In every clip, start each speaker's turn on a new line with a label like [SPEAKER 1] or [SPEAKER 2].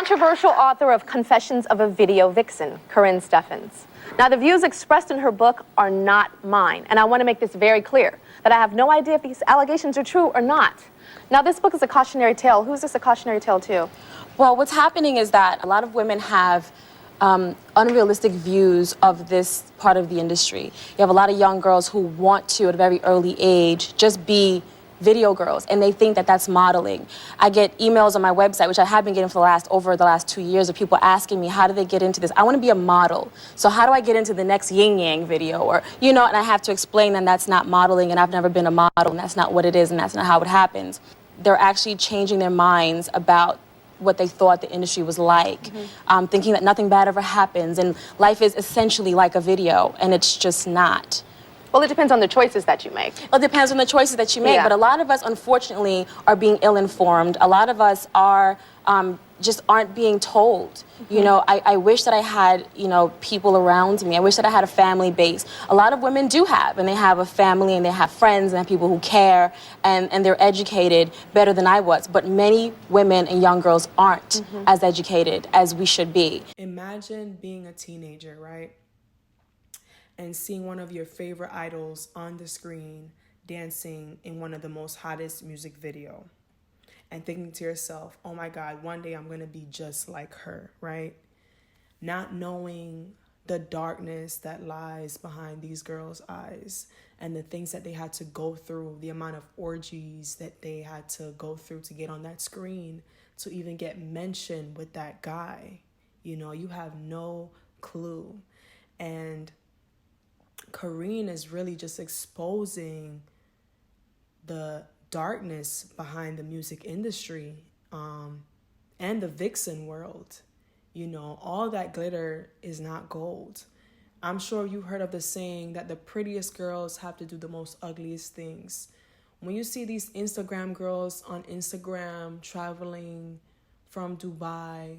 [SPEAKER 1] controversial author of Confessions of a Video Vixen, Karrine Steffans. Now, the views expressed in her book are not mine, and I want to make this very clear, that I have no idea if these allegations are true or not. Now, this book is a cautionary tale. Who's this a cautionary tale to?
[SPEAKER 2] Well, what's happening is that a lot of women have unrealistic views of this part of the industry. You have a lot of young girls who want to, at a very early age, just be video girls, and they think that that's modeling. I get emails on my website, which I have been getting for over the last 2 years, of people asking me, how do they get into this? I want to be a model, so how do I get into the next yin yang video? Or, and I have to explain that that's not modeling, and I've never been a model, and that's not what it is, and that's not how it happens. They're actually changing their minds about what they thought the industry was like, thinking that nothing bad ever happens, and life is essentially like a video, and it's just not.
[SPEAKER 1] Well, it depends on the choices that you make.
[SPEAKER 2] Well, it depends on the choices that you make, but a lot of us, unfortunately, are being ill-informed. A lot of us are just aren't being told. I wish that I had, people around me. I wish that I had a family base. A lot of women do have, and they have a family, and they have friends, and have people who care, and they're educated better than I was. But many women and young girls aren't as educated as we should be.
[SPEAKER 3] Imagine being a teenager, right? And seeing one of your favorite idols on the screen dancing in one of the most hottest music video, and thinking to yourself, oh my God, one day I'm going to be just like her, right? Not knowing the darkness that lies behind these girls' eyes and the things that they had to go through, the amount of orgies that they had to go through to get on that screen, to even get mentioned with that guy. You have no clue. And Karrine is really just exposing the darkness behind the music industry and the vixen world. All that glitter is not gold. I'm sure you heard of the saying that the prettiest girls have to do the most ugliest things. When you see these Instagram girls on Instagram traveling from Dubai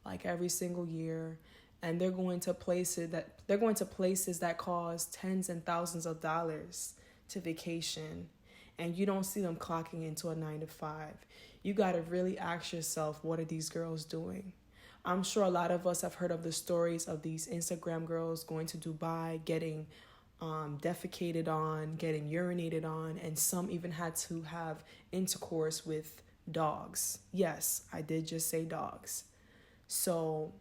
[SPEAKER 3] like every single year, and they're going to places that cost tens and thousands of dollars to vacation, and you don't see them clocking into a 9-to-5. You got to really ask yourself, what are these girls doing? I'm sure a lot of us have heard of the stories of these Instagram girls going to Dubai, getting defecated on, getting urinated on, and some even had to have intercourse with dogs. Yes, I did just say dogs. So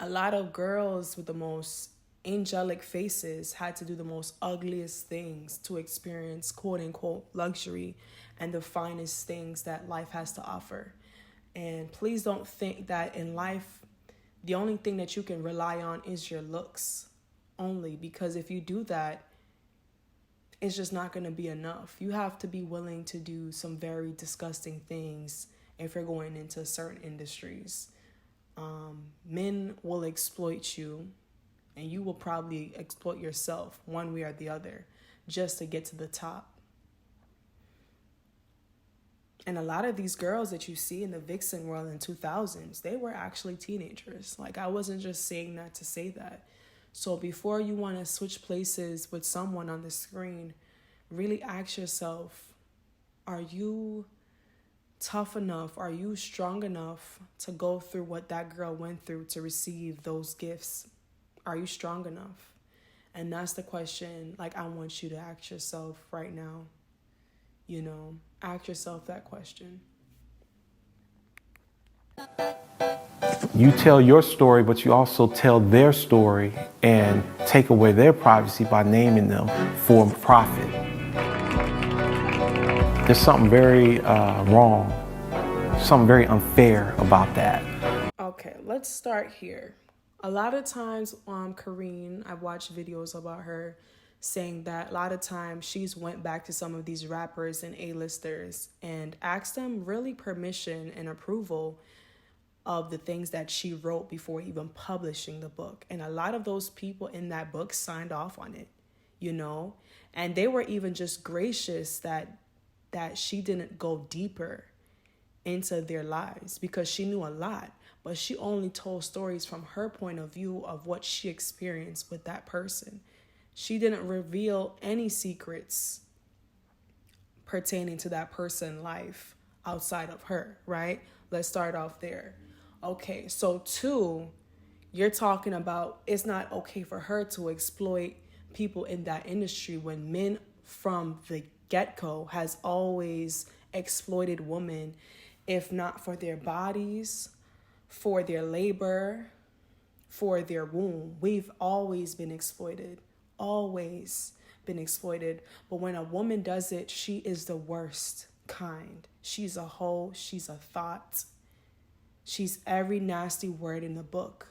[SPEAKER 3] a lot of girls with the most angelic faces had to do the most ugliest things to experience quote unquote luxury and the finest things that life has to offer. And please don't think that in life, the only thing that you can rely on is your looks only, because if you do that, it's just not going to be enough. You have to be willing to do some very disgusting things if you're going into certain industries. Men will exploit you, and you will probably exploit yourself one way or the other just to get to the top. And a lot of these girls that you see in the vixen world in 2000s, they were actually teenagers. Like, I wasn't just saying that to say that. So before you want to switch places with someone on the screen, really ask yourself, are you tough enough? Are you strong enough to go through what that girl went through to receive those gifts? Are you strong enough? And that's the question, I want you to ask yourself right now. Ask yourself that question.
[SPEAKER 4] You tell your story, but you also tell their story and take away their privacy by naming them for profit. There's something very wrong, something very unfair about that.
[SPEAKER 3] Okay, let's start here. A lot of times, Karrine, I've watched videos about her saying that a lot of times she's went back to some of these rappers and A-listers and asked them really permission and approval of the things that she wrote before even publishing the book. And a lot of those people in that book signed off on it, and they were even just gracious that she didn't go deeper into their lives, because she knew a lot, but she only told stories from her point of view of what she experienced with that person. She didn't reveal any secrets pertaining to that person's life outside of her, right? Let's start off there. Okay, so 2, you're talking about it's not okay for her to exploit people in that industry when men from the get-go has always exploited women, if not for their bodies, for their labor, for their womb. We've always been exploited, always been exploited. But when a woman does it, she is the worst kind. She's a hoe, she's a thought, she's every nasty word in the book.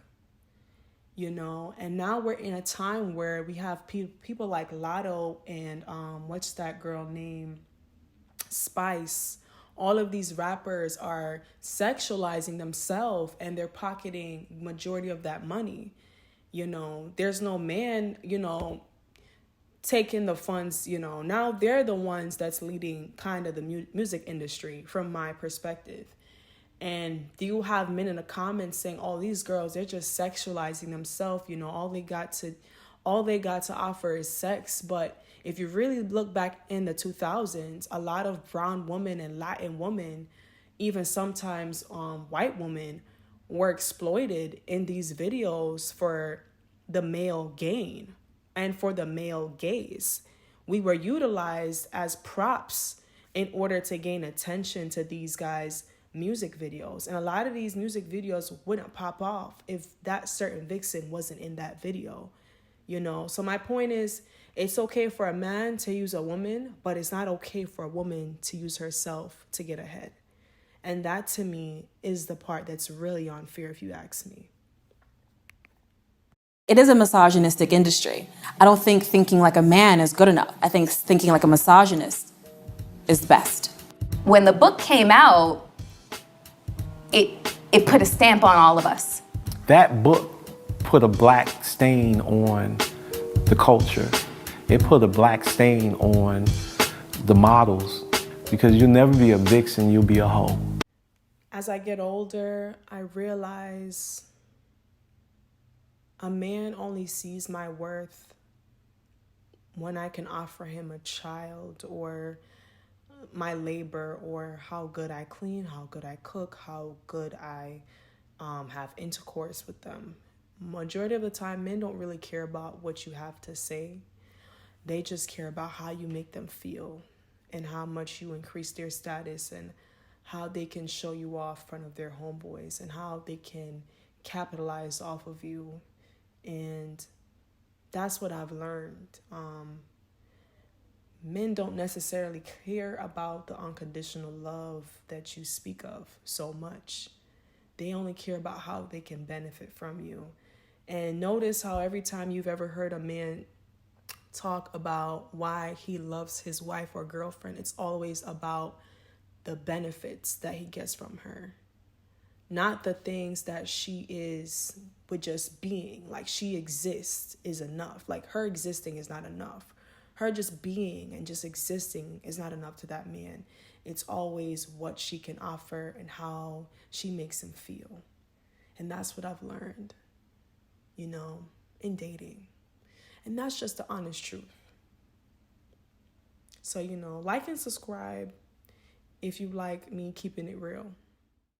[SPEAKER 3] You know, and now we're in a time where we have people like Lotto and what's that girl named Spice. All of these rappers are sexualizing themselves and they're pocketing majority of that money. You know, there's no man, you know, taking the funds, you know. Now they're the ones that's leading kind of the music industry from my perspective. And you have men in the comments saying, "Oh, these girls, they're just sexualizing themselves. You know, all they got to offer is sex." But if you really look back in the 2000s, a lot of brown women and Latin women, even sometimes white women, were exploited in these videos for the male gain and for the male gaze. We were utilized as props in order to gain attention to these guys' music videos. And a lot of these music videos wouldn't pop off if that certain vixen wasn't in that video, you know. So my point is, it's okay for a man to use a woman, but it's not okay for a woman to use herself to get ahead. And that to me is the part that's really unfair, if you ask me.
[SPEAKER 2] It is a misogynistic industry. I don't think thinking like a man is good enough. I think thinking like a misogynist is best.
[SPEAKER 5] When the book came out, it put a stamp on all of us.
[SPEAKER 4] That book put a black stain on the culture. It put a black stain on the models, because you'll never be a vixen, you'll be a hoe.
[SPEAKER 3] As I get older, I realize a man only sees my worth when I can offer him a child, or my labor, or how good I clean, how good I cook, how good I have intercourse with them. Majority of the time, men don't really care about what you have to say. They just care about how you make them feel and how much you increase their status and how they can show you off in front of their homeboys and how they can capitalize off of you. And that's what I've learned. Men don't necessarily care about the unconditional love that you speak of so much. They only care about how they can benefit from you. And notice how every time you've ever heard a man talk about why he loves his wife or girlfriend, it's always about the benefits that he gets from her. Not the things that she is with just being. Like, she exists is enough. Like, her existing is not enough. Her just being and just existing is not enough to that man. It's always what she can offer and how she makes him feel. And that's what I've learned, you know, in dating. And that's just the honest truth. So, you know, like and subscribe if you like me keeping it real.